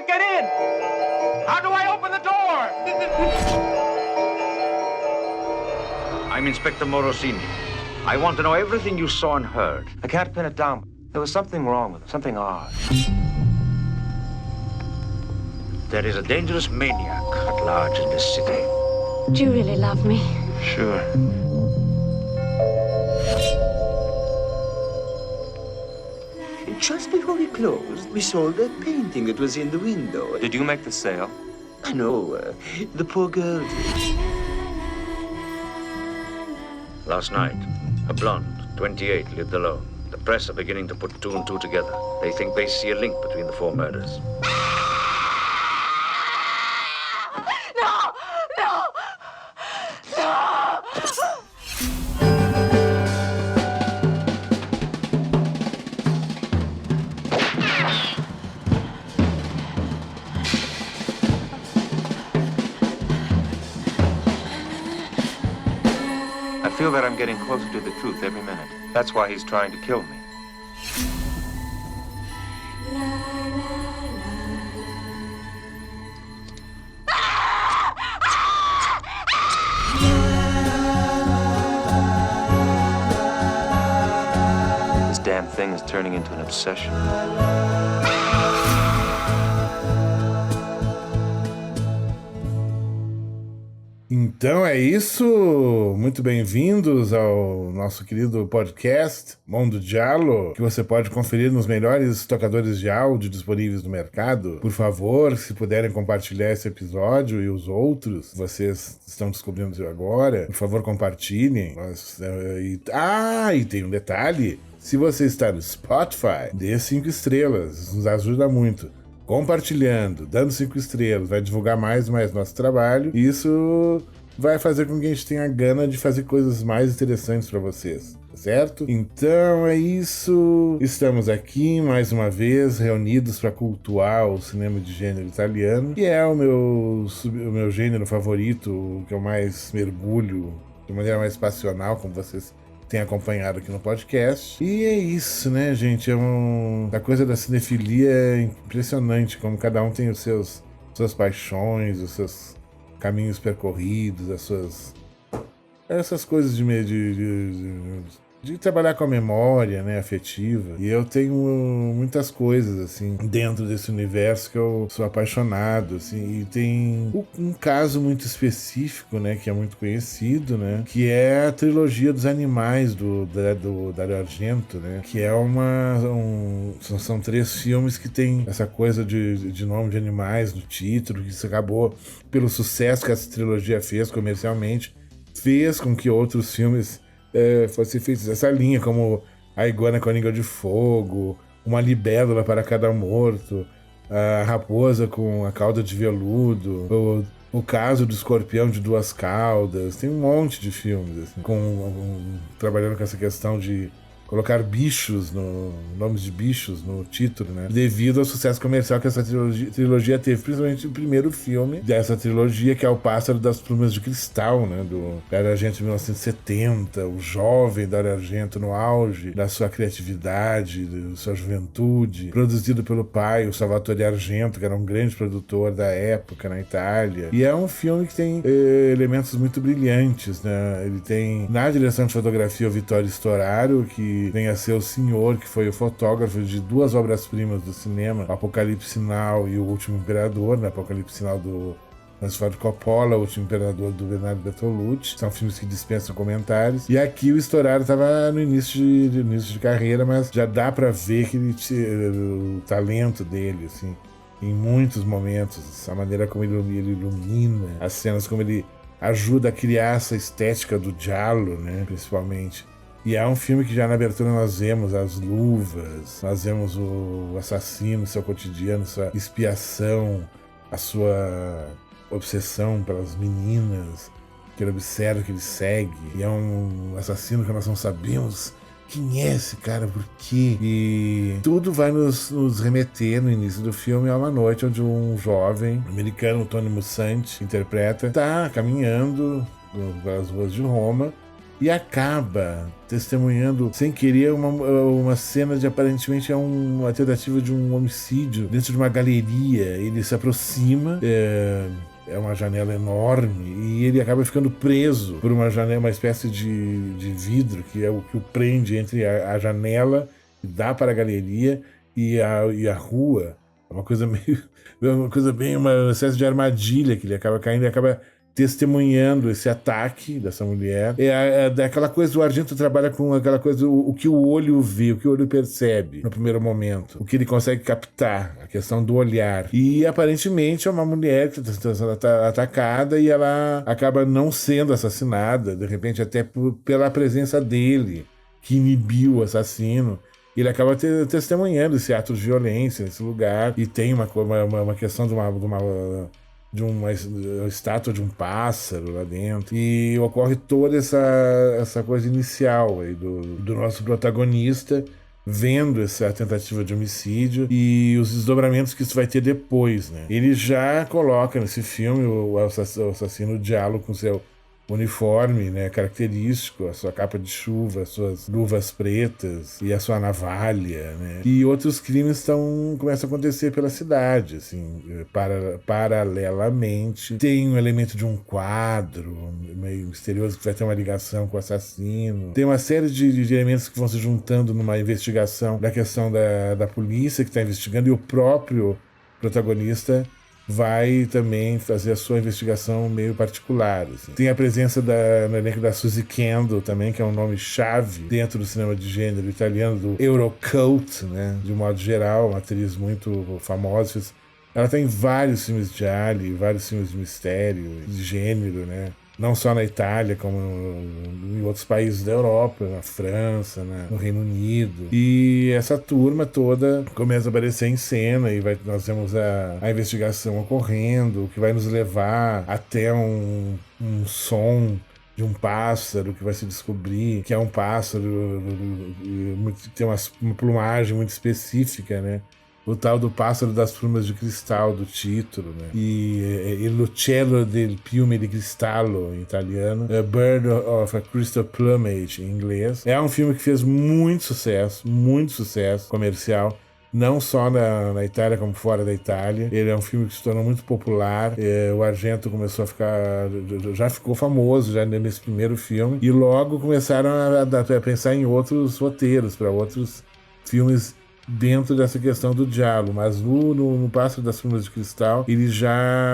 can't get in. How do I open the door? I'm Inspector Morosini. I want to know everything you saw and heard. I can't pin it down. There was something wrong with it, something odd. There is a dangerous maniac at large in this city. Do you really love me? Sure. Just before we closed, we sold that painting that was in the window. Did you make the sale? No, the poor girl did. Last night, a blonde, 28, lived alone. The press are beginning to put two and two together. They think they see a link between the four murders. I feel that I'm getting closer to the truth every minute. That's why he's trying to kill me. This damn thing is turning into an obsession. Então é isso, muito bem-vindos ao nosso querido podcast Mondo Giallo, que você pode conferir nos melhores tocadores de áudio disponíveis no mercado. Por favor, se puderem compartilhar esse episódio e os outros, vocês estão descobrindo agora, por favor compartilhem. E tem um detalhe, se você está no Spotify, dê 5 estrelas, nos ajuda muito. Compartilhando, dando 5 estrelas, vai divulgar mais nosso trabalho. E isso vai fazer com que a gente tenha gana de fazer coisas mais interessantes para vocês, certo? Então é isso. Estamos aqui mais uma vez reunidos para cultuar o cinema de gênero italiano, que é o meu gênero favorito, que eu mais mergulho de maneira mais passional, como vocês tem acompanhado aqui no podcast. E é isso, né, gente? A coisa da cinefilia é impressionante, como cada um tem suas paixões, os seus caminhos percorridos, essas coisas de trabalhar com a memória, né, afetiva. E eu tenho muitas coisas, assim, dentro desse universo que eu sou apaixonado, assim. E tem um caso muito específico, né, que é muito conhecido, né, que é a trilogia dos animais do Dario Argento, né, que é são 3 filmes que tem essa coisa de nome de animais no título, que isso acabou, pelo sucesso que essa trilogia fez comercialmente, fez com que outros filmes fosse feita essa linha, como a iguana com a língua de fogo, uma libélula para cada morto, a raposa com a cauda de veludo, o caso do escorpião de 2 caudas. Tem um monte de filmes assim, trabalhando com essa questão de colocar nomes de bichos no título, né? Devido ao sucesso comercial que essa trilogia teve, principalmente o primeiro filme dessa trilogia, que é O Pássaro das Plumas de Cristal, né? Do Dario Argento de 1970, o jovem Dario Argento no auge da sua criatividade, da sua juventude, produzido pelo pai, o Salvatore Argento, que era um grande produtor da época na Itália. E é um filme que tem elementos muito brilhantes, né? Ele tem, na direção de fotografia, o Vittorio Storaro, que vem a ser o senhor que foi o fotógrafo de 2 obras-primas do cinema, o Apocalipse Now e o Último Imperador, né? Apocalipse Now do Francis Ford Coppola, O Último Imperador do Bernardo Bertolucci. São filmes que dispensam comentários. E aqui o Storaro estava no início de carreira, mas já dá para ver que o talento dele, assim, em muitos momentos, a maneira como ele ilumina as cenas, como ele ajuda a criar essa estética do giallo, né, principalmente. E é um filme que já na abertura nós vemos as luvas, nós vemos o assassino, seu cotidiano, sua expiação, a sua obsessão pelas meninas, que ele observa, que ele segue. E é um assassino que nós não sabemos quem é esse cara, por quê? E tudo vai nos remeter no início do filme a uma noite onde um jovem americano, Tony Musante, interpreta, tá caminhando pelas ruas de Roma, e acaba testemunhando, sem querer, uma cena de aparentemente uma tentativa de um homicídio dentro de uma galeria. Ele se aproxima, é uma janela enorme, e ele acaba ficando preso por uma janela, uma espécie de vidro, que é o que o prende entre a janela que dá para a galeria e a rua. É uma coisa uma espécie de armadilha que ele acaba caindo e acaba testemunhando esse ataque dessa mulher. É aquela coisa, o Argento trabalha com aquela coisa, o que o olho vê, o que o olho percebe no primeiro momento, o que ele consegue captar, a questão do olhar. E aparentemente é uma mulher que está sendo atacada e ela acaba não sendo assassinada, de repente até pela presença dele, que inibiu o assassino. Ele acaba testemunhando esse ato de violência nesse lugar, e tem uma questão de uma estátua de um pássaro lá dentro, e ocorre toda essa coisa inicial aí do nosso protagonista vendo essa tentativa de homicídio e os desdobramentos que isso vai ter depois, né? Ele já coloca nesse filme o assassino Giallo com seu uniforme, né, característico, a sua capa de chuva, as suas luvas pretas e a sua navalha, né? E outros crimes começam a acontecer pela cidade, assim, paralelamente. Tem um elemento de um quadro meio misterioso que vai ter uma ligação com o assassino. Tem uma série de elementos que vão se juntando numa investigação da questão da polícia que está investigando, e o próprio protagonista vai também fazer a sua investigação meio particular, assim. Tem a presença no elenco da Suzy Kendall também, que é um nome chave dentro do cinema de gênero italiano, do Eurocult, né? De um modo geral, uma atriz muito famosa. Ela tem vários filmes de Ali, vários filmes de mistério, de gênero, né? Não só na Itália, como em outros países da Europa, na França, no Reino Unido. E essa turma toda começa a aparecer em cena, e nós temos a investigação ocorrendo, que vai nos levar até um som de um pássaro que vai se descobrir que é um pássaro que tem uma plumagem muito específica, né? O tal do pássaro das plumas de cristal do título, né? E Il Uccello del Piume di Cristallo, em italiano. A Bird of a Crystal Plumage, em inglês. É um filme que fez muito sucesso comercial, não só na Itália, como fora da Itália. Ele é um filme que se tornou muito popular. O Argento começou já ficou famoso já nesse primeiro filme, e logo começaram a pensar em outros roteiros para outros filmes dentro dessa questão do Giallo, mas no Pássaro das Plumas de Cristal,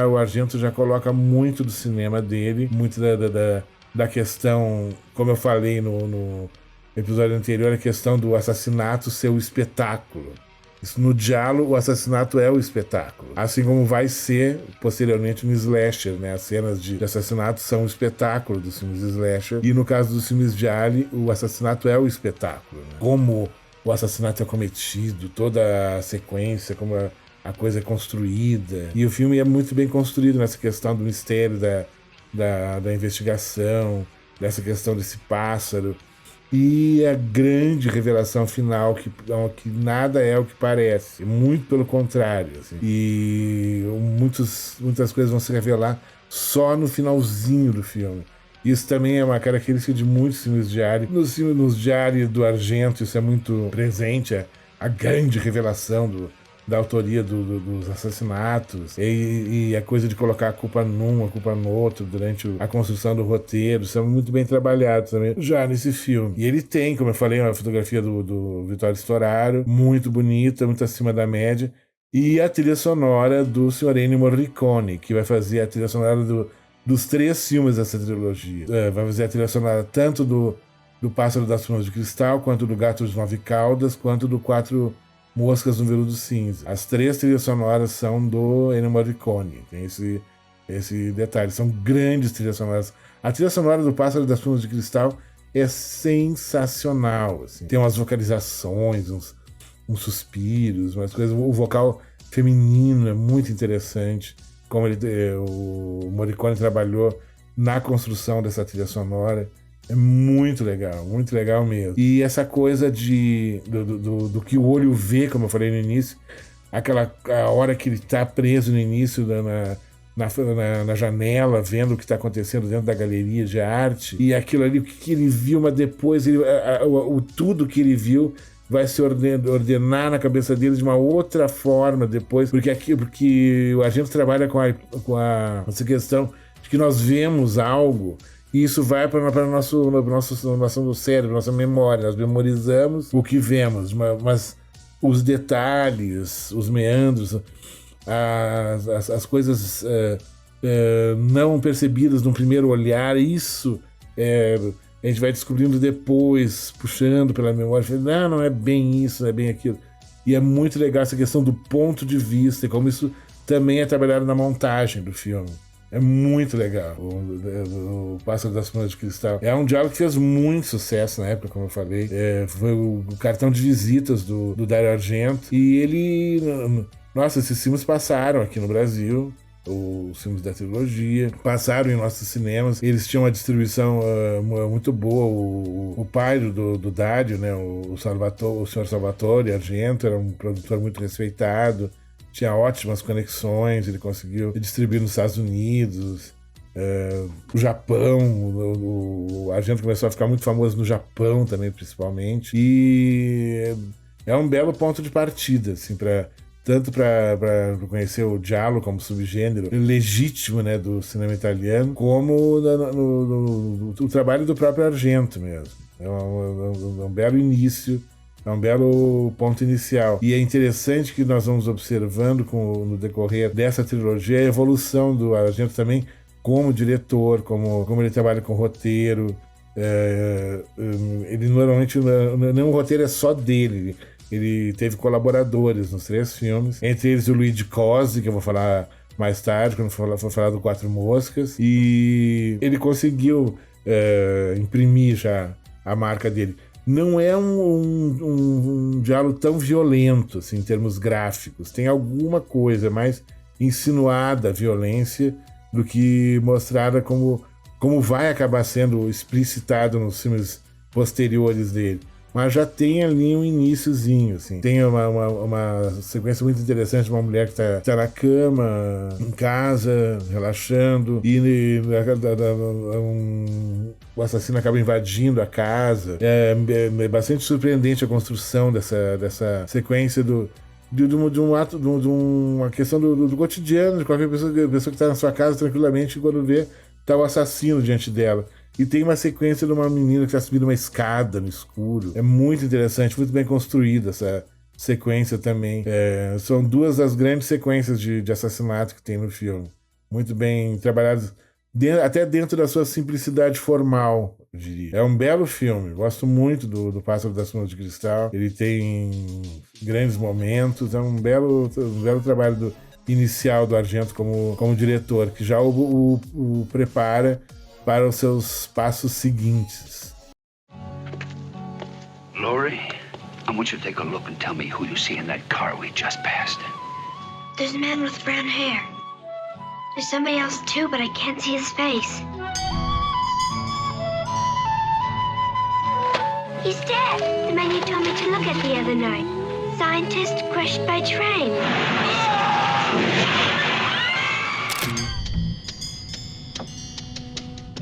o Argento já coloca muito do cinema dele, muito da questão, como eu falei no episódio anterior, a questão do assassinato ser o espetáculo. Isso, no Giallo, o assassinato é o espetáculo, assim como vai ser posteriormente no slasher, né? As cenas de assassinato são o espetáculo dos filmes de slasher, e no caso dos filmes de Ali, o assassinato é o espetáculo, né? Como o assassinato é cometido, toda a sequência, como a coisa é construída. E o filme é muito bem construído nessa questão do mistério, da investigação, dessa questão desse pássaro. E a grande revelação final, que nada é o que parece, muito pelo contrário, assim. E muitas coisas vão se revelar só no finalzinho do filme. Isso também é uma característica de muitos filmes de Ali. Nos de Ali do Argento, isso é muito presente, a grande revelação da autoria dos assassinatos, e a coisa de colocar a culpa num, a culpa no outro durante a construção do roteiro. Isso é muito bem trabalhado também já nesse filme. E ele tem, como eu falei, uma fotografia do Vittorio Storaro, muito bonita, muito acima da média, e a trilha sonora do Sr. Ennio Morricone, que vai fazer a trilha sonora dos 3 filmes dessa trilogia. Vai fazer a trilha sonora tanto do Pássaro das Plumas de Cristal, quanto do Gato de 9 Caudas, quanto do 4 Moscas no Veludo Cinza. As 3 trilhas sonoras são do Ennio Morricone. Tem esse detalhe. São grandes trilhas sonoras. A trilha sonora do Pássaro das Plumas de Cristal é sensacional, assim. Tem umas vocalizações, uns suspiros, umas coisas. O vocal feminino é muito interessante. Como o Morricone trabalhou na construção dessa trilha sonora. É muito legal mesmo. E essa coisa do que o olho vê, como eu falei no início, a hora que ele está preso no início, na janela, vendo o que está acontecendo dentro da galeria de arte, e aquilo ali, o que ele viu, mas depois o tudo que ele viu vai se ordenar na cabeça dele de uma outra forma depois, porque o Argento trabalha com essa questão de que nós vemos algo e isso vai para o nosso cérebro, nossa memória, nós memorizamos o que vemos, mas os detalhes, os meandros, as coisas não percebidas no primeiro olhar, isso a gente vai descobrindo depois, puxando pela memória, falando, não é bem isso, não é bem aquilo. E é muito legal essa questão do ponto de vista, e como isso também é trabalhado na montagem do filme. É muito legal o Pássaro das Plumas de Cristal. É um diálogo que fez muito sucesso na época, como eu falei. Foi o cartão de visitas do Dario Argento. E ele... Nossa, esses filmes passaram aqui no Brasil. Os filmes da trilogia passaram em nossos cinemas. Eles tinham uma distribuição muito boa. O pai do Dario, né, o senhor Salvatore Argento, era um produtor muito respeitado, tinha ótimas conexões, ele conseguiu distribuir nos Estados Unidos, o Japão. O Argento começou a ficar muito famoso no Japão também, principalmente, e é um belo ponto de partida, assim, tanto para conhecer o giallo como subgênero legítimo, né, do cinema italiano, como no trabalho do próprio Argento mesmo. É um belo início, é um belo ponto inicial. E é interessante que nós vamos observando no decorrer dessa trilogia a evolução do Argento também como diretor, como ele trabalha com roteiro. Ele normalmente, nenhum roteiro é só dele. Ele teve colaboradores nos 3 filmes, entre eles o Luigi Cosi, que eu vou falar mais tarde, quando for falar do Quatro Moscas, e ele conseguiu imprimir já a marca dele. Não é um diálogo tão violento, assim, em termos gráficos. Tem alguma coisa mais insinuada a violência do que mostrada como vai acabar sendo explicitado nos filmes posteriores dele. Mas já tem ali um iniciozinho, assim. Tem uma sequência muito interessante de uma mulher que tá na cama, em casa, relaxando, e o assassino acaba invadindo a casa. É bastante surpreendente a construção dessa sequência de uma questão do cotidiano, de qualquer pessoa que está na sua casa tranquilamente, quando vê, tá o assassino diante dela. E tem uma sequência de uma menina que está subindo uma escada no escuro. É muito interessante, muito bem construída essa sequência também. São 2 das grandes sequências de assassinato que tem no filme. Muito bem trabalhadas, até dentro da sua simplicidade formal, eu diria. É um belo filme. Gosto muito do Pássaro das Plumas de Cristal. Ele tem grandes momentos. É um belo trabalho inicial do Argento como diretor, que já o prepara para os seus passos seguintes. Laurie, I want you to take a look and tell me who you see in that car we just passed. There's a man with brown hair. There's somebody else too, but I can't see his face. He's dead. The man you told me to look at the other night. Scientist crushed by train.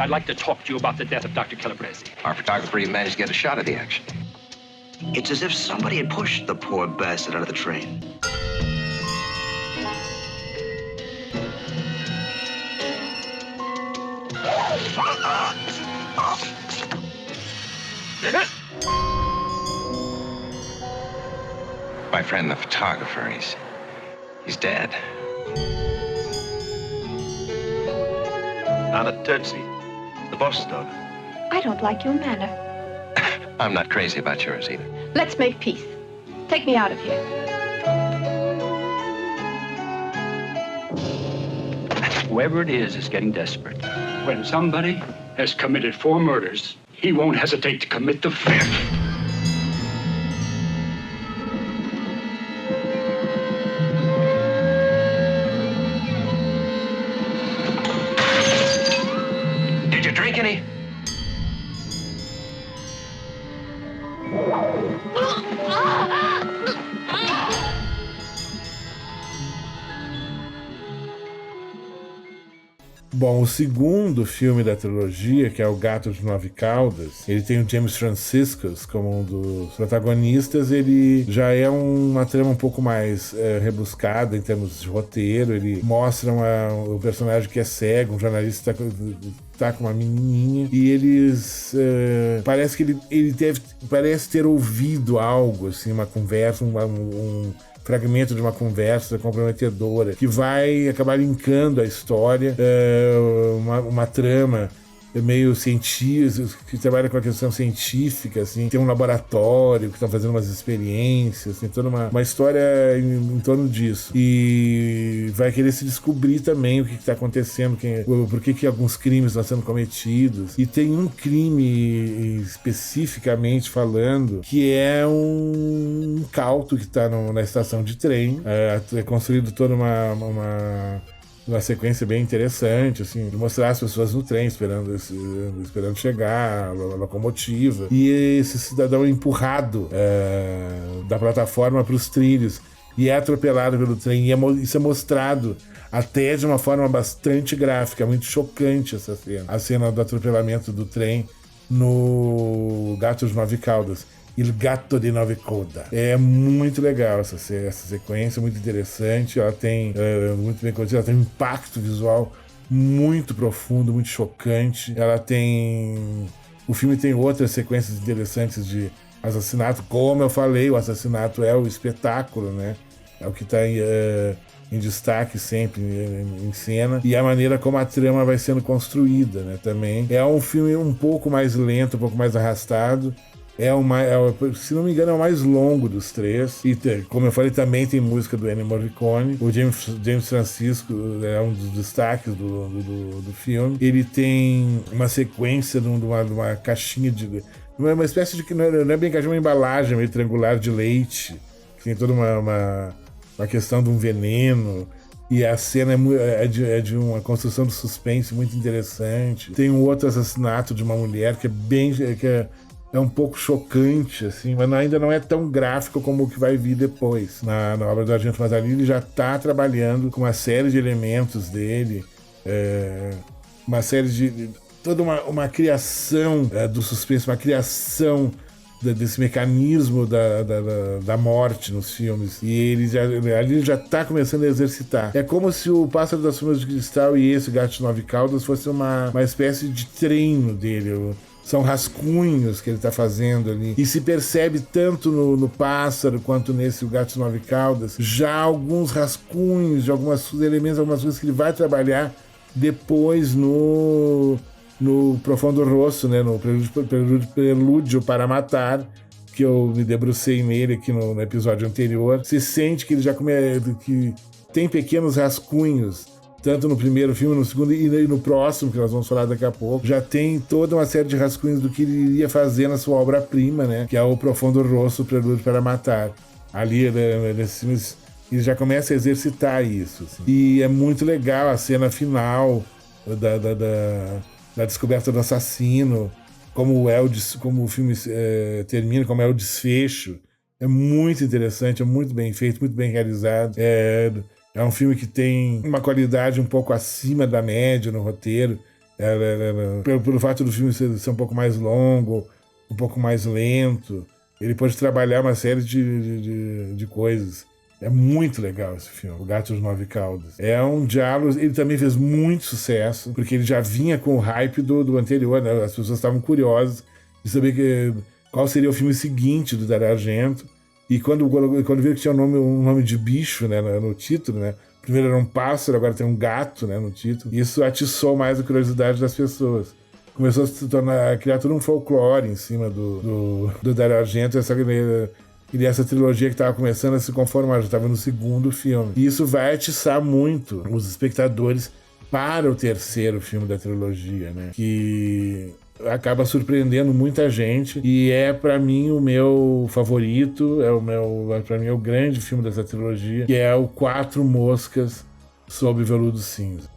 I'd like to talk to you about the death of Dr. Calabrese. Our photographer even managed to get a shot of the action. It's as if somebody had pushed the poor bastard out of the train. My friend, the photographer, he's dead. Anna Terzi, the boss's daughter. I don't like your manner. I'm not crazy about yours either. Let's make peace. Take me out of here. Whoever it is getting desperate. When somebody has committed 4 murders, he won't hesitate to commit the 5th. Did you drink any? Bom, o segundo filme da trilogia, que é O Gato de Nove Caudas, ele tem o James Franciscus como um dos protagonistas. Ele já é uma trama um pouco mais rebuscada em termos de roteiro. Ele mostra o personagem que é cego, um jornalista que tá com uma menininha, e eles parece que ele parece ter ouvido algo, assim, uma conversa, um fragmento de uma conversa comprometedora que vai acabar linkando a história, uma trama meio científica, que trabalha com a questão científica, assim, tem um laboratório que estão fazendo umas experiências, tem toda uma história em torno disso. E vai querer se descobrir também o que está acontecendo, por que alguns crimes estão sendo cometidos. E tem um crime especificamente falando que é um incauto que está na estação de trem. É construído toda uma sequência bem interessante, assim, de mostrar as pessoas no trem esperando chegar, a locomotiva. E esse cidadão é empurrado da plataforma para os trilhos e é atropelado pelo trem. E isso é mostrado até de uma forma bastante gráfica, muito chocante essa cena. A cena do atropelamento do trem no Gato de Nove Caudas. Il Gatto di Nove Coda. É muito legal essa sequência, muito interessante. Ela tem, muito bem conduzida, ela tem um impacto visual muito profundo, muito chocante. O filme tem outras sequências interessantes de assassinato. Como eu falei, o assassinato é o espetáculo, né? É o que está em destaque sempre em cena. E a maneira como a trama vai sendo construída, né? Também. É um filme um pouco mais lento, um pouco mais arrastado. Se não me engano, é o mais longo dos três. E, como eu falei, também tem música do Ennio Morricone. O James Francisco é um dos destaques do filme. Ele tem uma sequência de uma caixinha de... Uma espécie de... Não é bem caixinha, uma embalagem meio triangular de leite. Que tem toda uma questão de um veneno. E a cena é de uma construção de suspense muito interessante. Tem um outro assassinato de uma mulher que é um pouco chocante, assim, mas ainda não é tão gráfico como o que vai vir depois na obra do Argento. Mas ali ele já está trabalhando com uma série de elementos dele, uma série de... toda uma criação do suspense, uma criação desse mecanismo da morte nos filmes. E ali já está começando a exercitar. É como se o Pássaro das Plumas de Cristal e esse Gato de Nove Caudas fosse uma espécie de treino dele. São rascunhos que ele está fazendo ali. E se percebe tanto no Pássaro quanto nesse O Gato de Nove Caudas, já alguns rascunhos de alguns elementos, algumas coisas que ele vai trabalhar depois no Profundo Rosso, né? No Prelúdio para Matar, que eu me debrucei nele aqui no episódio anterior. Se sente que ele já que tem pequenos rascunhos, tanto no primeiro filme, no segundo e no próximo, que nós vamos falar daqui a pouco, já tem toda uma série de rascunhos do que ele iria fazer na sua obra-prima, né? Que é o Profundo Rosso, Prelúdio para Matar. Ali, nesses filmes, ele já começa a exercitar isso. Assim. E é muito legal a cena final da descoberta do assassino, como o filme termina, como é o desfecho. É muito interessante, é muito bem feito, muito bem realizado. É um filme que tem uma qualidade um pouco acima da média no roteiro, pelo fato do filme ser um pouco mais longo, um pouco mais lento. Ele pode trabalhar uma série de coisas. É muito legal esse filme, O Gato de Nove Caudas. É um diálogo, ele também fez muito sucesso, porque ele já vinha com o hype do anterior, né? As pessoas estavam curiosas de saber qual seria o filme seguinte do Dario Argento. E quando viram que tinha um nome de bicho, né, no título, né? Primeiro era um pássaro, agora tem um gato, né, no título. Isso atiçou mais a curiosidade das pessoas. Começou a criar todo um folclore em cima do Dario Argento, essa trilogia que estava começando a se conformar, já estava no segundo filme. E isso vai atiçar muito os espectadores para o terceiro filme da trilogia, né? Que acaba surpreendendo muita gente e é, para mim, o meu favorito, para mim é o grande filme dessa trilogia, que é o Quatro Moscas sob Veludo Cinza.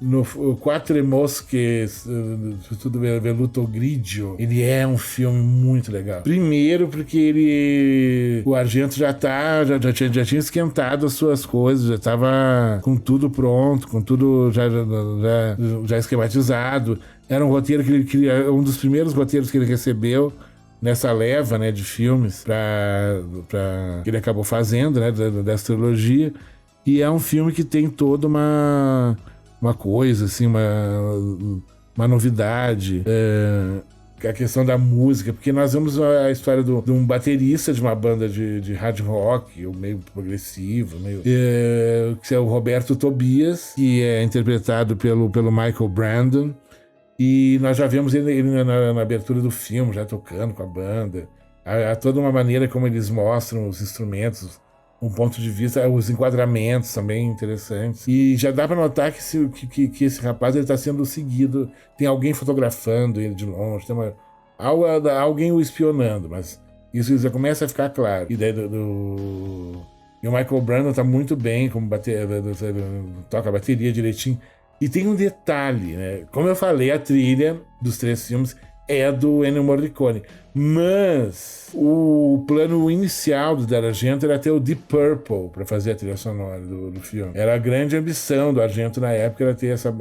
no Quattro Mosche, tudo Veluto Grigio, ele é um filme muito legal. Primeiro porque o Argento já tinha esquentado as suas coisas, já estava com tudo pronto, com tudo já esquematizado. Era um roteiro que ele queria, um dos primeiros roteiros que ele recebeu nessa leva, né, de filmes que ele acabou fazendo, né, dessa trilogia. E é um filme que tem toda uma coisa, assim, uma novidade. A questão da música, porque nós vemos a história de um baterista de uma banda de hard rock, ou meio progressivo, que é o Roberto Tobias, que é interpretado pelo Michael Brandon. E nós já vemos ele na abertura do filme, já tocando com a banda. Há toda uma maneira como eles mostram os instrumentos, um ponto de vista, os enquadramentos também interessantes. E já dá para notar que esse rapaz está sendo seguido, tem alguém fotografando ele de longe, tem alguém o espionando, mas isso já começa a ficar claro. E daí e o Michael Brandon está muito bem, como toca a bateria direitinho. E tem um detalhe, né? Como eu falei, a trilha dos 3 filmes é do Ennio Morricone, mas o plano inicial do Dario Argento era ter o Deep Purple para fazer a trilha sonora do filme. Era a grande ambição do Argento na época, era ter essa...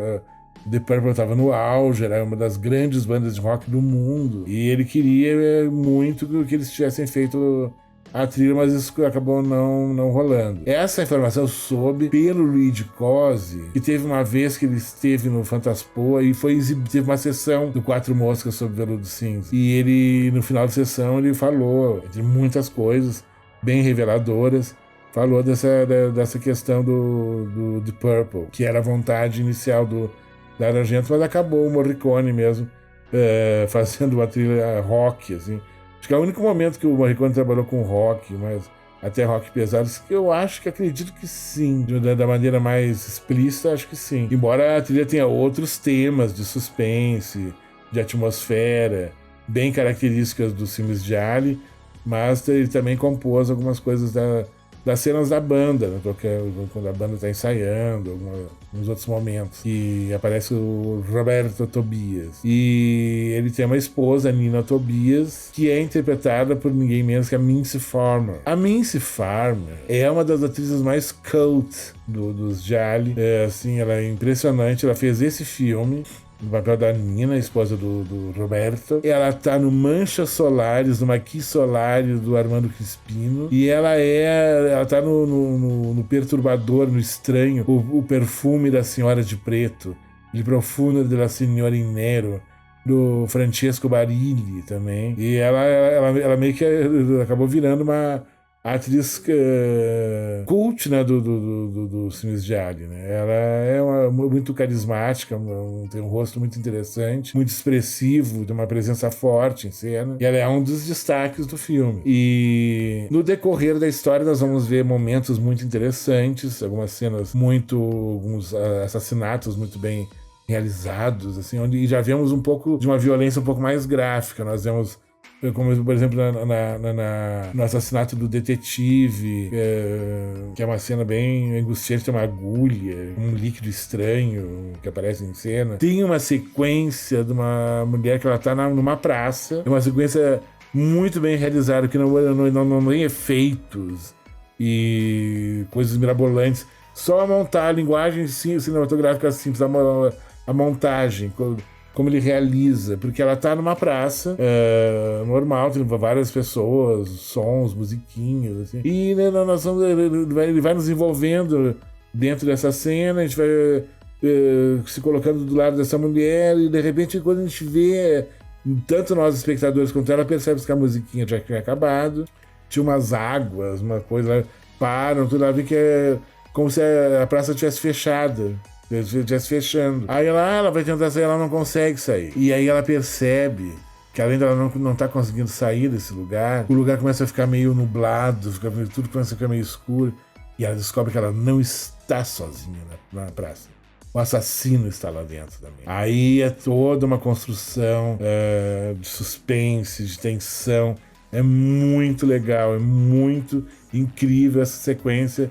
Deep Purple estava no auge, era uma das grandes bandas de rock do mundo, e ele queria muito que eles tivessem feito a trilha, mas isso acabou não rolando. Essa informação eu soube pelo Luigi Cosi, que teve uma vez que ele esteve no Fantaspoa e teve uma sessão do Quatro Moscas sobre Veludo Cinza. E ele, no final da sessão, ele falou, entre muitas coisas bem reveladoras, falou dessa questão do Deep Purple, que era a vontade inicial do Dario Argento, mas acabou o Morricone mesmo fazendo uma trilha rock, assim. Acho que é o único momento que o Morricone trabalhou com rock, mas até rock pesado, que eu acredito que sim, da maneira mais explícita, acho que sim. Embora a trilha tenha outros temas de suspense, de atmosfera, bem características dos filmes de Ali, mas ele também compôs algumas coisas das cenas da banda, né? Quando a banda está ensaiando, nos outros momentos. E aparece o Roberto Tobias. E ele tem uma esposa, Nina Tobias, que é interpretada por ninguém menos que a Mincy Farmer. A Mincy Farmer é uma das atrizes mais cult dos Gialli. Assim, ela é impressionante. Ela fez esse filme no papel da Nina, esposa do Roberto. Ela tá no Manchas Solares, no Maquis Solares do Armando Crispino. E ela tá no Perturbador, no Estranho, o Perfume da Senhora de Preto, Il Profumo della Signora in Nero, do Francesco Barilli também. E ela meio que acabou virando uma atriz cult, né, dos filmes de Ali, né? Ela é muito carismática, tem um rosto muito interessante, muito expressivo, tem uma presença forte em cena, e ela é um dos destaques do filme. E no decorrer da história nós vamos ver momentos muito interessantes, algumas cenas alguns assassinatos muito bem realizados, assim, onde já vemos um pouco de uma violência um pouco mais gráfica. Nós vemos, como por exemplo no assassinato do detetive, que é uma cena bem angustiante, tem uma agulha, um líquido estranho que aparece em cena. Tem uma sequência de uma mulher que ela tá numa praça, é uma sequência muito bem realizada, que não tem efeitos e coisas mirabolantes, só montar a linguagem cinematográfica simples, a montagem, como ele realiza, porque ela tá numa praça normal, tem várias pessoas, sons, musiquinhas, assim, e né, ele vai nos envolvendo dentro dessa cena, a gente vai se colocando do lado dessa mulher, e de repente quando a gente vê, tanto nós espectadores quanto ela, percebe que a musiquinha já tinha acabado, tinha umas águas, uma coisa, param, tudo lá, vê que é como se a praça tivesse fechada, estivesse fechando. Aí ela vai tentar sair, ela não consegue sair. E aí ela percebe que além dela não tá conseguindo sair desse lugar, o lugar começa a ficar meio nublado, tudo começa a ficar meio escuro, e ela descobre que ela não está sozinha na praça. O assassino está lá dentro também. Aí é toda uma construção de suspense, de tensão. É muito legal, é muito incrível essa sequência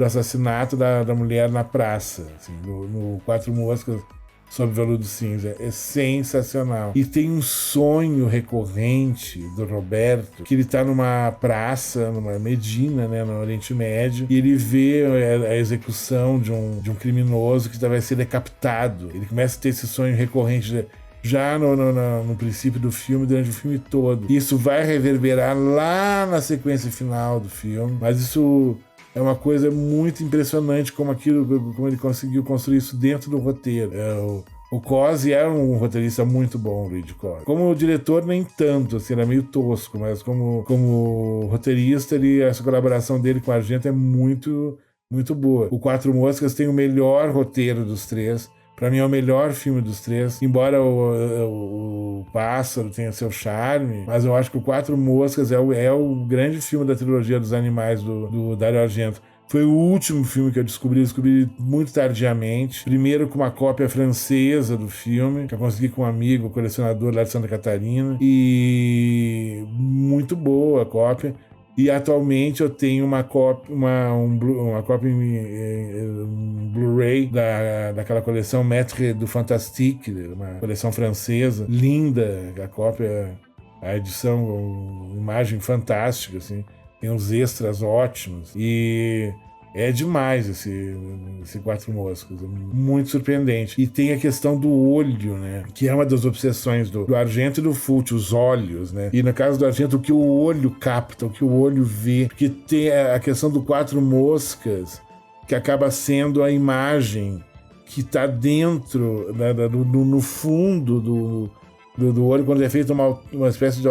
do assassinato da mulher na praça, assim, no Quatro Moscas sob Veludo Cinza. É sensacional. E tem um sonho recorrente do Roberto, que ele tá numa praça, numa Medina, né, no Oriente Médio, e ele vê a execução de um criminoso que vai ser decapitado. Ele começa a ter esse sonho recorrente já no princípio do filme, durante o filme todo. Isso vai reverberar lá na sequência final do filme, mas isso é uma coisa muito impressionante como ele conseguiu construir isso dentro do roteiro. O Cosi é um roteirista muito bom, o Luigi Cosi. Como diretor, nem tanto, assim, era meio tosco, mas como roteirista, essa colaboração dele com o Argento é muito, muito boa. O Quatro Moscas tem o melhor roteiro dos três. Pra mim é o melhor filme dos três, embora o Pássaro tenha seu charme, mas eu acho que o Quatro Moscas é o grande filme da trilogia dos animais do Dario Argento. Foi o último filme que eu descobri muito tardiamente. Primeiro com uma cópia francesa do filme, que eu consegui com um amigo, colecionador lá de Santa Catarina, e muito boa a cópia. E atualmente eu tenho uma cópia em Blu-ray daquela coleção Maître du Fantastique, uma coleção francesa, linda, a cópia, a edição, imagem fantástica, assim, tem uns extras ótimos, e é demais esse Quatro Moscas, é muito surpreendente. E tem a questão do olho, né? Que é uma das obsessões do Argento e do Fulci, os olhos, né? E no caso do Argento, o que o olho capta, o que o olho vê. Porque tem a questão do Quatro Moscas, que acaba sendo a imagem que está dentro, né, no fundo do olho, quando é feita uma espécie de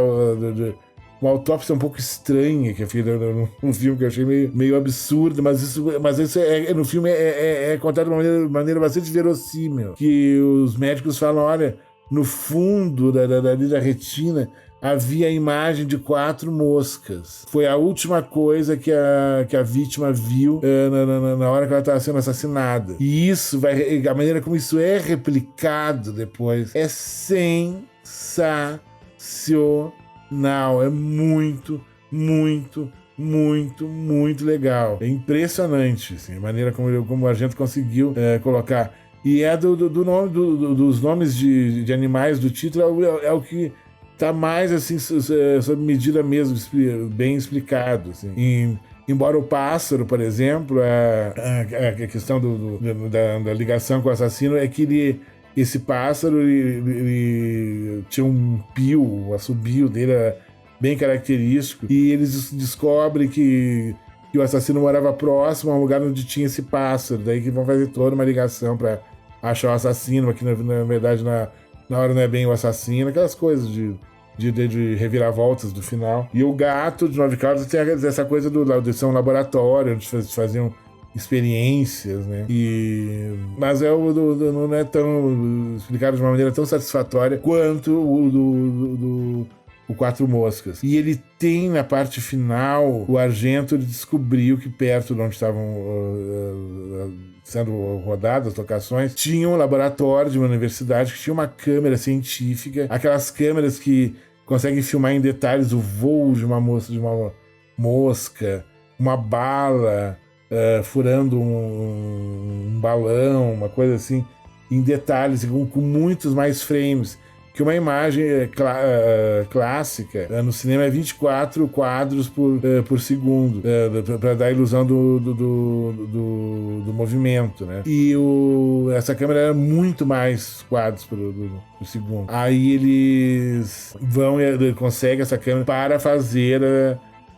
uma autópsia um pouco estranha que é feita num filme que eu achei meio absurdo, mas isso no filme é contado de uma maneira bastante verossímil, que os médicos falam, olha, no fundo da retina havia a imagem de quatro moscas. Foi a última coisa que a vítima viu na hora que ela estava sendo assassinada. E isso a maneira como isso é replicado depois é sensacional. É muito, muito, muito, muito legal. É impressionante, assim, a maneira como a gente conseguiu colocar. E é dos nomes de animais do título, é o que tá mais, assim, sob medida mesmo, bem explicado, assim. Embora o pássaro, por exemplo, a questão da ligação com o assassino é que esse pássaro ele tinha um pio, o assobio dele era bem característico, e eles descobrem que o assassino morava próximo a um lugar onde tinha esse pássaro, daí que vão fazer toda uma ligação para achar o assassino, mas que na verdade na hora não é bem o assassino, aquelas coisas de reviravoltas do final. E o Gato de Nove Caudas tem essa coisa de ser um laboratório onde faziam experiências, né? Mas não é tão explicado de uma maneira tão satisfatória quanto o Quatro Moscas. E ele tem na parte final, o Argento descobriu que perto de onde estavam sendo rodadas as locações, tinha um laboratório de uma universidade que tinha uma câmera científica, aquelas câmeras que conseguem filmar em detalhes o voo de uma mosca, uma bala furando um balão, uma coisa assim, em detalhes, com muitos mais frames, que uma imagem clássica no cinema é 24 quadros por segundo, para dar a ilusão do movimento, né? E essa câmera era muito mais quadros por segundo. Aí eles conseguem essa câmera para fazer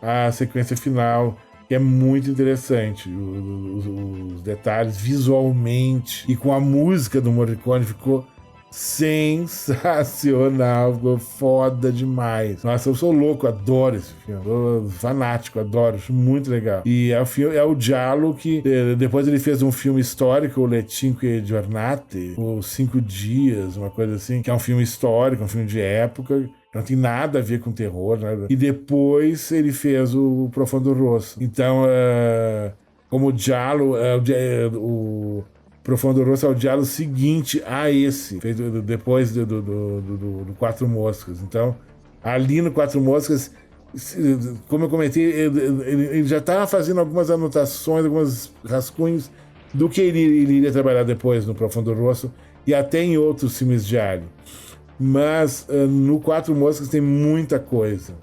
a sequência final, que é muito interessante. Os detalhes visualmente e com a música do Morricone ficou sensacional, ficou foda demais. Nossa, eu sou louco, adoro esse filme, eu fanático, adoro, acho muito legal. E é o Giallo que depois ele fez um filme histórico, o Le Cinque Giornate, os 5 dias, uma coisa assim, que é um filme histórico, um filme de época, não tem nada a ver com terror, nada. E depois ele fez o Profondo Rosso. Então, como o Giallo, o Profondo Rosso é o diálogo seguinte a esse, feito depois do Quatro Moscas. Então, ali no Quatro Moscas como eu comentei, ele já estava fazendo algumas anotações, alguns rascunhos do que ele iria trabalhar depois no Profundo Rosso e até em outros filmes de Alien. Mas no Quatro Moscas tem muita coisa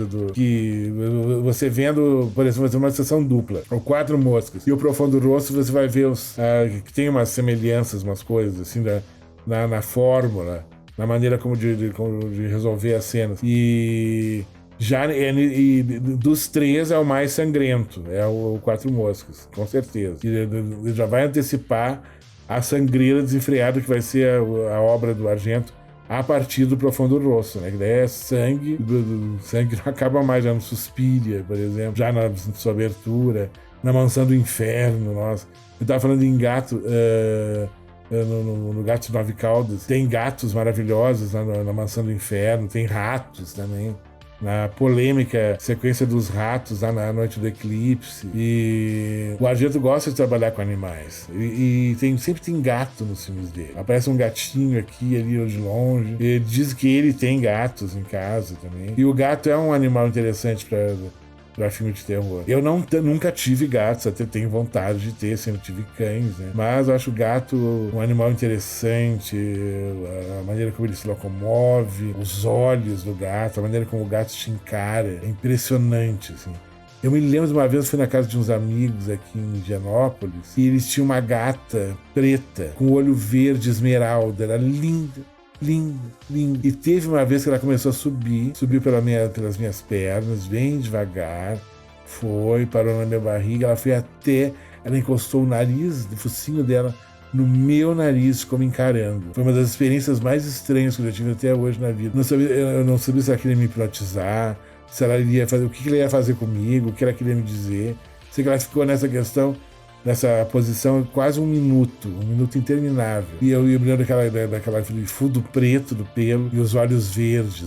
do que você vendo, por exemplo, uma sessão dupla, o Quatro Moscas e o Profundo Rosso, você vai ver que tem umas semelhanças, umas coisas assim na fórmula, na maneira como de resolver as cenas. E dos três é o mais sangrento, é o Quatro Moscas, com certeza. Ele já vai antecipar a sangria desenfreada que vai ser a obra do Argento a partir do Profundo Rosso, né? Que daí é sangue, sangue não acaba mais, já no Suspiria, por exemplo, já na sua abertura, na Mansão do Inferno, nossa. Eu tava falando em gato, no Gato de Nove Caudas, tem gatos maravilhosos na Mansão do Inferno, tem ratos também. Na polêmica sequência dos ratos lá na Noite do Eclipse. E o Argento gosta de trabalhar com animais. E sempre tem gato nos filmes dele. Aparece um gatinho aqui, ali, de longe. Ele diz que ele tem gatos em casa também. E o gato é um animal interessante para filme de terror. Eu nunca tive gatos, até tenho vontade de ter, sempre tive cães, né? Mas eu acho o gato um animal interessante, a maneira como ele se locomove, os olhos do gato, a maneira como o gato te encara, é impressionante, assim. Eu me lembro de uma vez, eu fui na casa de uns amigos aqui em Indianópolis, e eles tinham uma gata preta, com olho verde esmeralda, era linda. Lindo. E teve uma vez que ela começou a subiu pelas minhas pernas, bem devagar, parou na minha barriga, ela encostou o nariz, o focinho dela no meu nariz, como encarando. Foi uma das experiências mais estranhas que eu já tive até hoje na vida. Eu não sabia se ela queria me hipnotizar, se ela iria fazer, o que ela ia fazer comigo, o que ela queria me dizer. Sei que ela ficou nessa posição quase um minuto interminável. E eu me lembro daquele fundo preto do pelo e os olhos verdes,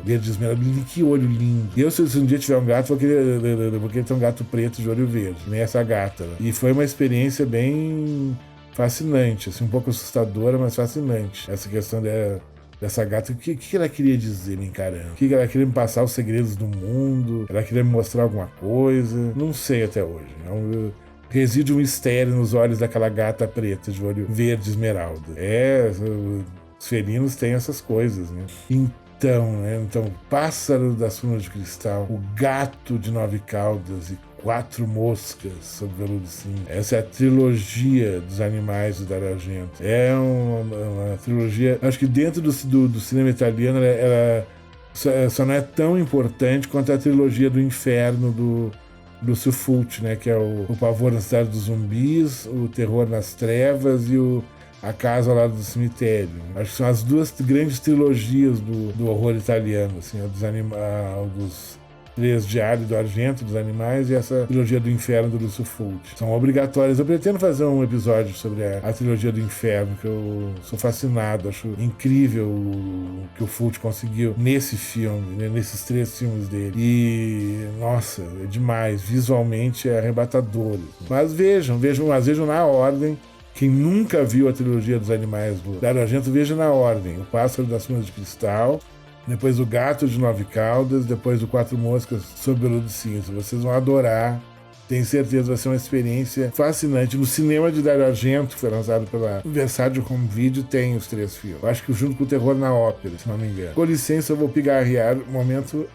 verde esmeralda. Que olho lindo. Eu, se um dia tiver um gato, vou querer ter um gato preto de olho verde, nem essa gata. Né? E foi uma experiência bem fascinante, assim, um pouco assustadora, mas fascinante. Essa questão dessa gata, o que ela queria dizer me encarando? O que ela queria me passar os segredos do mundo? Ela queria me mostrar alguma coisa? Não sei até hoje. Reside um mistério nos olhos daquela gata preta de olho verde esmeralda. Os felinos têm essas coisas, né? Então, Pássaro das Furnas de Cristal, o Gato de Nove Caudas e Quatro Moscas sob veludo cinza. Essa é a trilogia dos animais do Dario Argento. É uma trilogia, acho que dentro do cinema italiano ela só não é tão importante quanto a trilogia do Inferno do Lúcio Fulci, né, que é o Pavor na Cidade dos Zumbis, o Terror nas Trevas e A Casa ao Lado do Cemitério. Acho que são as duas grandes trilogias do horror italiano, assim, dos Três Diários do Argento, dos animais, e essa trilogia do Inferno do Lúcio Fulci. São obrigatórias. Eu pretendo fazer um episódio sobre a trilogia do Inferno, que eu sou fascinado, acho incrível o que o Fulci conseguiu nesse filme, né, nesses três filmes dele. E, nossa, é demais. Visualmente é arrebatador. Mas vejam na ordem. Quem nunca viu a trilogia dos animais do Dario Argento, veja na ordem. O Pássaro das Furnas de Cristal, depois o Gato de Nove Caudas, depois o Quatro Moscas sob veludo cinza. Vocês vão adorar. Tenho certeza que vai ser uma experiência fascinante. No cinema de Dario Argento, que foi lançado pela Versátil Home Video, tem os três filmes. Eu acho que junto com o Terror na Ópera, se não me engano. Com licença, eu vou pigarrear um momento.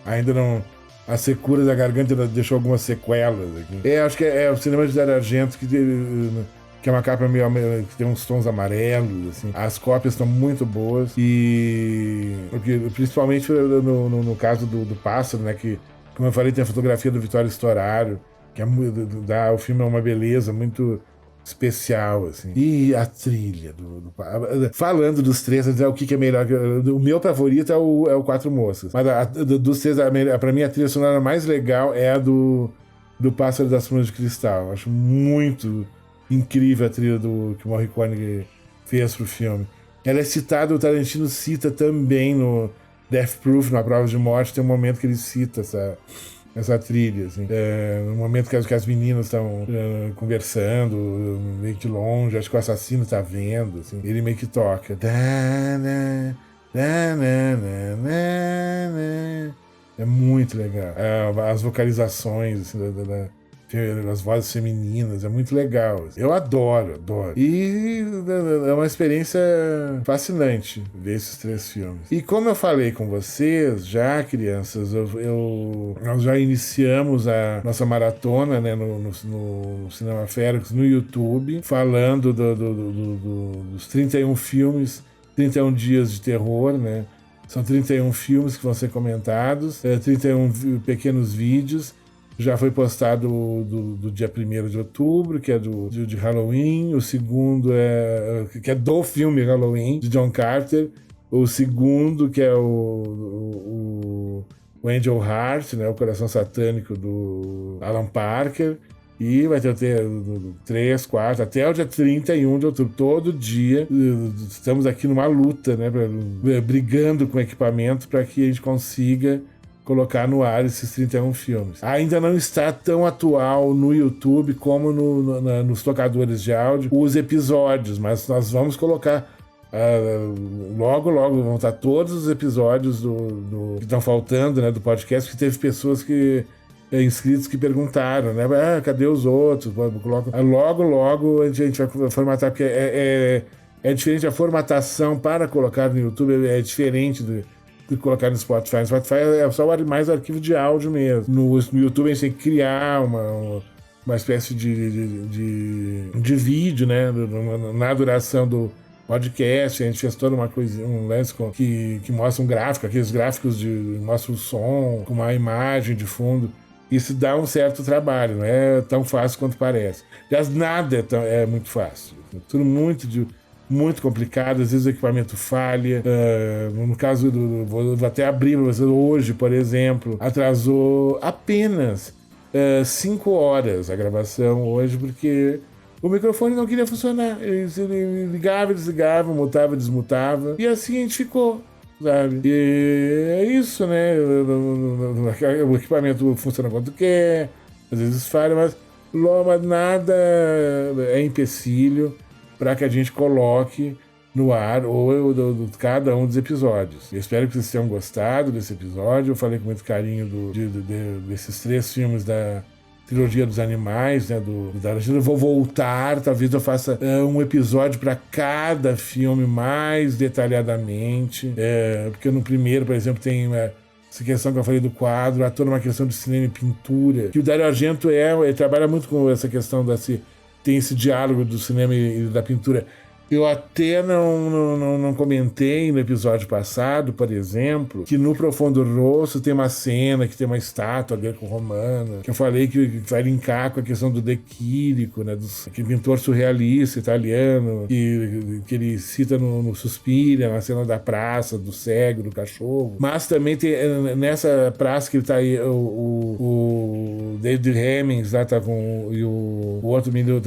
Ainda não. A secura da garganta deixou algumas sequelas aqui. Acho que é o cinema de Dario Argento que é uma capa meio que tem uns tons amarelos, assim. As cópias estão muito boas principalmente no caso do Pássaro, né, que, como eu falei, tem a fotografia do Vittorio Storaro, que o filme é uma beleza muito especial, assim. E a trilha falando dos três, o que é melhor? O meu favorito é o Quatro Moscas, mas dos três, pra mim a trilha sonora mais legal é a do Pássaro das Furnas de Cristal. Acho muito incrível a trilha que o Morricone fez pro filme. Ela é citada, o Tarantino cita também no Death Proof, na Prova de Morte, tem um momento que ele cita essa trilha, assim. No momento que as meninas estão conversando, meio que longe, acho que o assassino tá vendo, assim, ele meio que toca. É muito legal. As vocalizações, assim, as vozes femininas, é muito legal. Eu adoro. E é uma experiência fascinante ver esses 3 filmes. E como eu falei com vocês, já, crianças, nós já iniciamos a nossa maratona, né, no Cinema Férix, no YouTube, falando dos 31 filmes, 31 dias de terror, né? São 31 filmes que vão ser comentados, 31 pequenos vídeos. Já foi postado do dia 1º de outubro, que é de Halloween. O segundo que é do filme Halloween, de John Carter. O segundo, que é o Angel Heart, né, o Coração Satânico do Alan Parker. E vai ter 3, 4, até o dia 31 de outubro. Todo dia estamos aqui numa luta, né, brigando com o equipamento para que a gente consiga colocar no ar esses 31 filmes. Ainda não está tão atual no YouTube como nos tocadores de áudio os episódios, mas nós vamos colocar logo vão estar todos os episódios que estão faltando, né, do podcast, que teve pessoas inscritos que perguntaram, né, cadê os outros? Logo a gente vai formatar, porque é diferente a formatação para colocar no YouTube, é diferente de colocar no Spotify. No Spotify é só mais arquivo de áudio mesmo. No YouTube a gente tem que criar uma espécie de vídeo, né, na duração do podcast. A gente fez toda uma coisa, um lance que mostra um gráfico, aqueles gráficos mostra o som, com uma imagem de fundo. Isso dá um certo trabalho, não é tão fácil quanto parece. Aliás, nada é muito fácil. Tudo muito complicado, às vezes o equipamento falha. No caso vou até abrir para vocês, hoje, por exemplo, atrasou apenas 5 horas a gravação hoje, porque o microfone não queria funcionar. Ele ligava, desligava, mutava, desmutava, e assim a gente ficou, sabe? E é isso, né? O equipamento funciona quando quer, às vezes falha, mas nada é empecilho para que a gente coloque no ar cada um dos episódios. Eu espero que vocês tenham gostado desse episódio. Eu falei com muito carinho desses 3 filmes da trilogia dos animais, né, da Argentina. Eu vou voltar, talvez eu faça um episódio para cada filme mais detalhadamente, porque no primeiro, por exemplo, tem essa questão que eu falei do quadro, há toda uma questão de cinema e pintura, que o Dario Argento ele trabalha muito com essa questão tem esse diálogo do cinema e da pintura. Eu até não comentei no episódio passado, por exemplo, que no Profundo Rosso tem uma cena que tem uma estátua greco-romana, que eu falei que vai linkar com a questão do De Chirico, né, aquele pintor surrealista italiano, que ele cita no Suspiria, na cena da praça, do cego, do cachorro. Mas também tem nessa praça que ele tá aí, o David Hemmings lá tá com, e o outro menino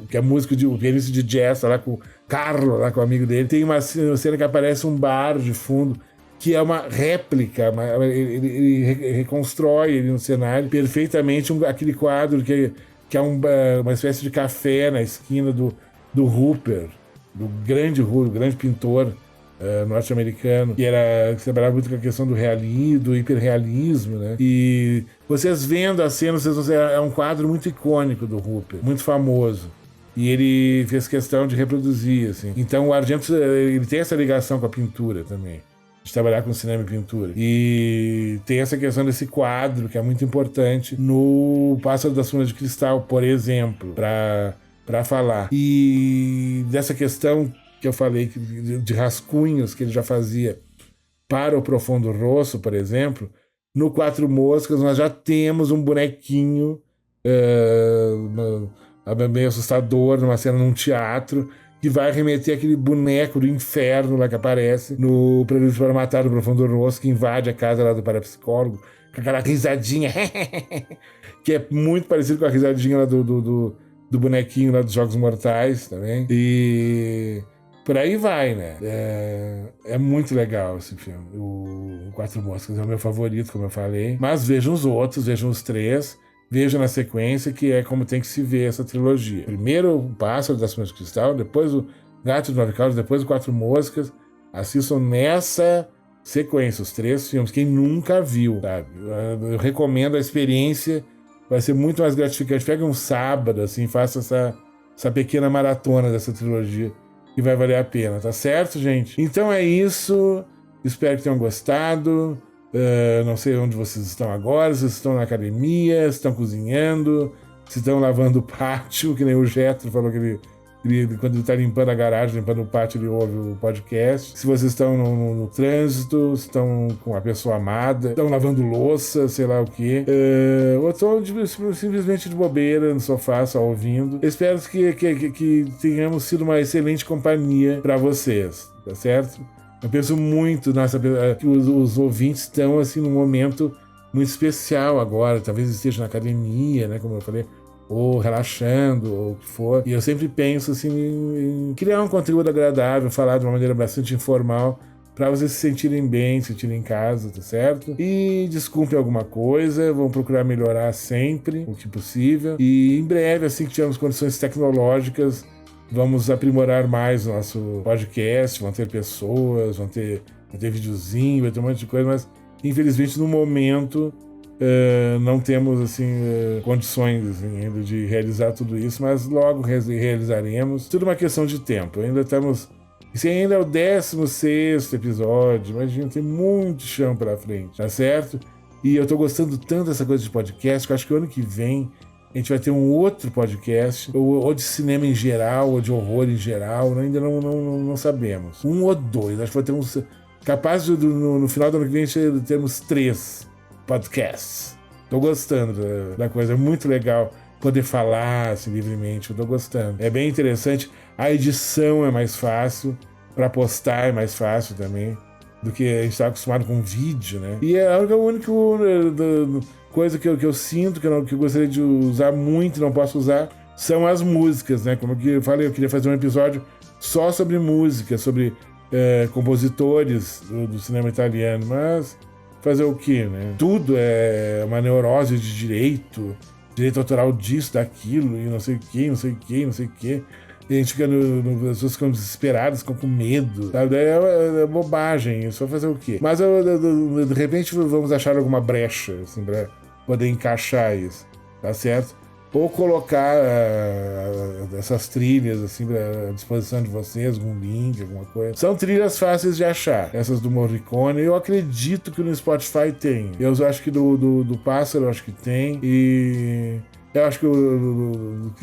que é músico, o pianista de jazz, lá com o Carlo, lá com o amigo dele. Tem uma cena que aparece um bar de fundo, que é uma réplica, ele reconstrói ali no cenário perfeitamente aquele quadro que é uma espécie de café na esquina do Hooper, do grande pintor norte-americano, que trabalhava muito com a questão do realismo, do hiperrealismo, né? E vocês vendo a cena, vocês vão ver, é um quadro muito icônico do Hooper, muito famoso. E ele fez questão de reproduzir, assim. Então o Argento, ele tem essa ligação com a pintura também, de trabalhar com cinema e pintura. E tem essa questão desse quadro, que é muito importante no Pássaro das Folhas de Cristal, por exemplo, para falar. E dessa questão que eu falei, de rascunhos que ele já fazia para o Profundo Rosso, por exemplo, no Quatro Moscas nós já temos um bonequinho meio assustador, numa cena num teatro, que vai remeter aquele boneco do inferno lá que aparece no Prelúdio para Matar do Profundo Rosso, que invade a casa lá do parapsicólogo, com aquela risadinha que é muito parecido com a risadinha lá do bonequinho lá dos Jogos Mortais também. E por aí vai, né? É muito legal esse filme. O Quatro Moscas é o meu favorito, como eu falei. Mas vejam os outros, vejam os 3. Veja na sequência, que é como tem que se ver essa trilogia. Primeiro o Pássaro das Folhas de Cristal, depois o Gato de 9 Caudas, depois o Quatro Moscas, Assistam nessa sequência, os 3 filmes. Quem nunca viu, sabe? Eu recomendo a experiência, vai ser muito mais gratificante. Pega um sábado, assim, faça essa pequena maratona dessa trilogia e vai valer a pena, tá certo, gente? Então é isso, espero que tenham gostado. Não sei onde vocês estão agora, se estão na academia, se estão cozinhando, se estão lavando o pátio, que nem o Getro falou que ele quando ele está limpando a garagem, limpando o pátio, ele ouve o podcast. Se vocês estão no trânsito, se estão com a pessoa amada, estão lavando louça, sei lá o quê, ou estão simplesmente de bobeira no sofá, só ouvindo. Espero que tenhamos sido uma excelente companhia para vocês, tá certo? Eu penso muito que os ouvintes estão assim num momento muito especial agora, talvez esteja na academia, né, como eu falei, ou relaxando, ou o que for. E eu sempre penso assim em criar um conteúdo agradável, falar de uma maneira bastante informal, para vocês se sentirem bem, se sentirem em casa, tá certo? E desculpe alguma coisa, vamos procurar melhorar sempre, o que possível. E em breve, assim que tivermos condições tecnológicas, vamos aprimorar mais o nosso podcast, vão ter pessoas, vai ter videozinho, vai ter um monte de coisa, mas infelizmente no momento não temos assim condições assim, ainda de realizar tudo isso, mas logo realizaremos. Tudo uma questão de tempo. Ainda estamos... Esse ainda é o 16º episódio, imagina, tem muito chão pela frente, tá certo? E eu tô gostando tanto dessa coisa de podcast que eu acho que o ano que vem a gente vai ter um outro podcast, ou de cinema em geral, ou de horror em geral, ainda não sabemos. 1 ou 2, acho que vai ter uns... Capaz de no final do ano que vem termos 3 podcasts. Tô gostando da coisa, é muito legal poder falar assim, livremente, eu tô gostando. É bem interessante, a edição é mais fácil, para postar é mais fácil também, do que a gente tá acostumado com vídeo, né? E é a única coisa que eu sinto, que eu gostaria de usar muito e não posso usar, são as músicas, né? Como eu falei, eu queria fazer um episódio só sobre música, sobre compositores do cinema italiano, mas fazer o quê, né? Tudo é uma neurose de direito autoral disso, daquilo, e não sei o que. E a gente fica as pessoas ficam desesperadas, ficam com medo, sabe? É bobagem, é só fazer o quê? Mas de repente vamos achar alguma brecha, assim, pra poder encaixar isso, tá certo? Ou colocar essas trilhas, assim, à disposição de vocês, algum link, alguma coisa. São trilhas fáceis de achar, essas do Morricone. Eu acredito que no Spotify tem. Eu acho que do Pássaro, eu acho que tem. E... eu acho que,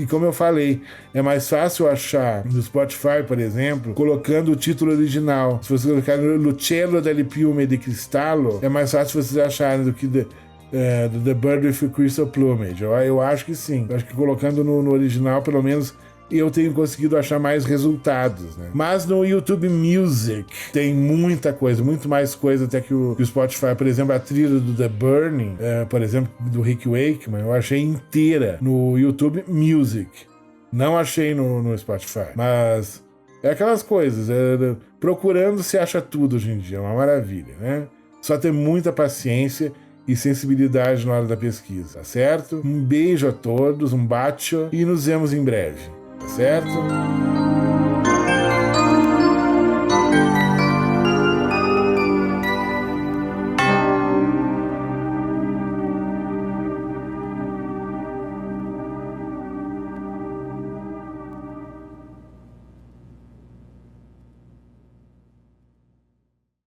e como eu falei, é mais fácil achar no Spotify, por exemplo, colocando o título original. Se você colocar L'Uccello del Piume di Cristallo, é mais fácil vocês acharem do que The Bird with Crystal Plumage. Eu acho que sim. Eu acho que colocando no original, pelo menos, eu tenho conseguido achar mais resultados, né? Mas no YouTube Music tem muita coisa, muito mais coisa até que o Spotify. Por exemplo, a trilha do The Burning, por exemplo, do Rick Wakeman, eu achei inteira no YouTube Music. Não achei no Spotify. Mas é aquelas coisas. Procurando se acha tudo hoje em dia. É uma maravilha, né? Só ter muita paciência e sensibilidade na hora da pesquisa, tá certo? Um beijo a todos, um bacio e nos vemos em breve, tá certo?